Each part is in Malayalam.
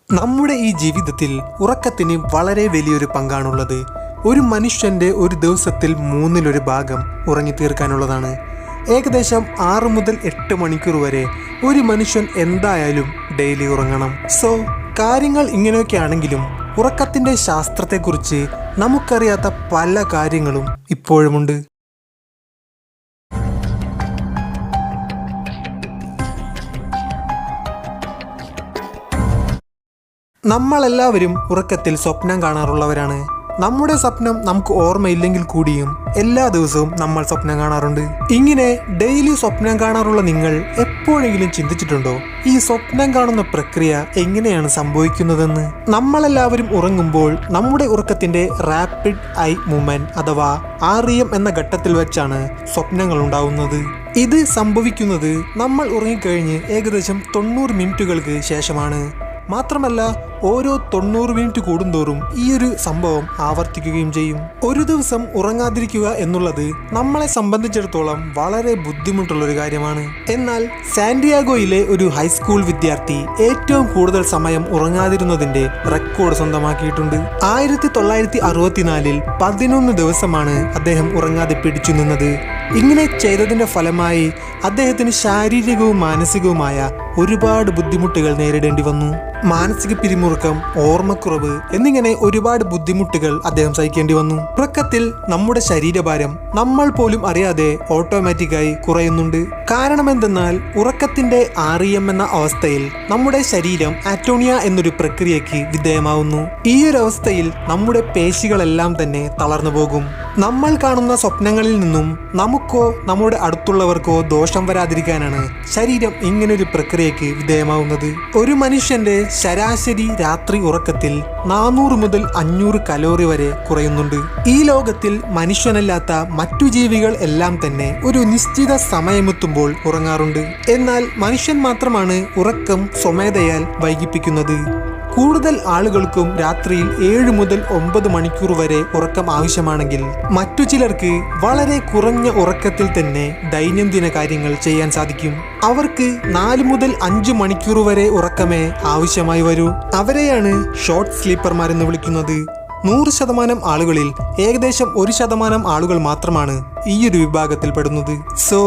നമ്മുടെ ഈ ജീവിതത്തിൽ ഉറക്കത്തിന് വളരെ വലിയൊരു പങ്കാണുള്ളത്. ഒരു മനുഷ്യൻ്റെ ഒരു ദിവസത്തിൽ 1/3 ഭാഗം ഉറങ്ങി തീർക്കാനുള്ളതാണ്. ഏകദേശം 6 മുതൽ 8 മണിക്കൂർ വരെ ഒരു മനുഷ്യൻ എന്തായാലും ഡെയിലി ഉറങ്ങണം. സോ കാര്യങ്ങൾ ഇങ്ങനെയൊക്കെ ആണെങ്കിലും ഉറക്കത്തിൻ്റെ ശാസ്ത്രത്തെക്കുറിച്ച് നമുക്കറിയാത്ത പല കാര്യങ്ങളും ഇപ്പോഴുമുണ്ട്. നമ്മളെല്ലാവരും ഉറക്കത്തിൽ സ്വപ്നം കാണാറുള്ളവരാണ്. നമ്മുടെ സ്വപ്നം നമുക്ക് ഓർമ്മയില്ലെങ്കിൽ കൂടിയും എല്ലാ ദിവസവും നമ്മൾ സ്വപ്നം കാണാറുണ്ട്. ഇങ്ങനെ ഡെയിലി സ്വപ്നം കാണാറുള്ള നിങ്ങൾ എപ്പോഴെങ്കിലും ചിന്തിച്ചിട്ടുണ്ടോ ഈ സ്വപ്നം കാണുന്ന പ്രക്രിയ എങ്ങനെയാണ് സംഭവിക്കുന്നതെന്ന്? നമ്മളെല്ലാവരും ഉറങ്ങുമ്പോൾ നമ്മുടെ ഉറക്കത്തിന്റെ റാപ്പിഡ് ഐ മൂവ്മെന്റ് അഥവാ REM എന്ന ഘട്ടത്തിൽ വെച്ചാണ് സ്വപ്നങ്ങൾ ഉണ്ടാവുന്നത്. ഇത് സംഭവിക്കുന്നത് നമ്മൾ ഉറങ്ങിക്കഴിഞ്ഞ് ഏകദേശം 90 മിനിറ്റുകൾക്ക് ശേഷമാണ്. മാത്രമല്ല ഓരോ 90 മിനിറ്റ് കൂടുന്തോറും ഈ ഒരു സംഭവം ആവർത്തിക്കുകയും ചെയ്യും. ഒരു ദിവസം ഉറങ്ങാതിരിക്കുക എന്നുള്ളത് നമ്മളെ സംബന്ധിച്ചിടത്തോളം വളരെ ബുദ്ധിമുട്ടുള്ളൊരു കാര്യമാണ്. എന്നാൽ സാന്റിയാഗോയിലെ ഒരു ഹൈസ്കൂൾ വിദ്യാർത്ഥി ഏറ്റവും കൂടുതൽ സമയം ഉറങ്ങാതിരുന്നതിന്റെ റെക്കോർഡ് സ്വന്തമാക്കിയിട്ടുണ്ട്. 1964 11 ദിവസമാണ് അദ്ദേഹം ഉറങ്ങാതെ പിടിച്ചു നിന്നത്. ഇങ്ങനെ ചെയ്തതിന്റെ ഫലമായി അദ്ദേഹത്തിന് ശാരീരികവും മാനസികവുമായ ഒരുപാട് ബുദ്ധിമുട്ടുകൾ നേരിടേണ്ടി വന്നു. മാനസിക പിരിമുറുക്കം, ഓർമ്മക്കുറവ് എന്നിങ്ങനെ ഒരുപാട് ബുദ്ധിമുട്ടുകൾ അദ്ദേഹം സഹിക്കേണ്ടി വന്നു. ഉറക്കത്തിൽ നമ്മുടെ ശരീരഭാരം നമ്മൾ പോലും അറിയാതെ ഓട്ടോമാറ്റിക്കായി കുറയുന്നുണ്ട്. കാരണം എന്തെന്നാൽ ഉറക്കത്തിന്റെ REM എന്ന അവസ്ഥയിൽ നമ്മുടെ ശരീരം ആറ്റോണിയ എന്നൊരു പ്രക്രിയയ്ക്ക് വിധേയമാവുന്നു. ഈ ഒരു അവസ്ഥയിൽ നമ്മുടെ പേശികളെല്ലാം തന്നെ തളർന്നു പോകും. നമ്മൾ കാണുന്ന സ്വപ്നങ്ങളിൽ നിന്നും നമുക്കോ നമ്മുടെ അടുത്തുള്ളവർക്കോ ദോഷം വരാതിരിക്കാനാണ് ശരീരം ഇങ്ങനൊരു പ്രക്രിയയ്ക്ക് വിധേയമാവുന്നത്. ഒരു മനുഷ്യന്റെ ശരാശരി രാത്രി ഉറക്കത്തിൽ 400 മുതൽ 500 കലോറി വരെ കുറയുന്നുണ്ട്. ഈ ലോകത്തിൽ മനുഷ്യനല്ലാത്ത മറ്റു ജീവികൾ എല്ലാം തന്നെ ഒരു നിശ്ചിത സമയമെത്തുമ്പോൾ ഉറങ്ങാറുണ്ട്. എന്നാൽ മനുഷ്യൻ മാത്രമാണ് ഉറക്കം സ്വമേധയാൽ വൈകിപ്പിക്കുന്നത്. കൂടുതൽ ആളുകൾക്കും രാത്രിയിൽ 7 മുതൽ 9 മണിക്കൂർ വരെ ഉറക്കം ആവശ്യമാണെങ്കിൽ മറ്റു ചിലർക്ക് വളരെ കുറഞ്ഞ ഉറക്കത്തിൽ തന്നെ ദൈനംദിന കാര്യങ്ങൾ ചെയ്യാൻ സാധിക്കും. അവർക്ക് 4 മുതൽ 5 മണിക്കൂർ വരെ ഉറക്കമേ ആവശ്യമായി വരൂ. അവരെയാണ് ഷോർട്ട് സ്ലീപ്പർമാരെന്ന് വിളിക്കുന്നത്. 100% ആളുകളിൽ ഏകദേശം 1% ആളുകൾ മാത്രമാണ് ഈ ഒരു വിഭാഗത്തിൽ പെടുന്നത്. സോ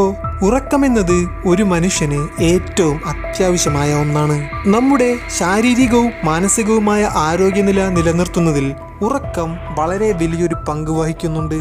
ഉറക്കമെന്നത് ഒരു മനുഷ്യന് ഏറ്റവും അത്യാവശ്യമായ ഒന്നാണ്. നമ്മുടെ ശാരീരികവും മാനസികവുമായ ആരോഗ്യനില നിലനിർത്തുന്നതിൽ ഉറക്കം വളരെ വലിയൊരു പങ്ക് വഹിക്കുന്നുണ്ട്.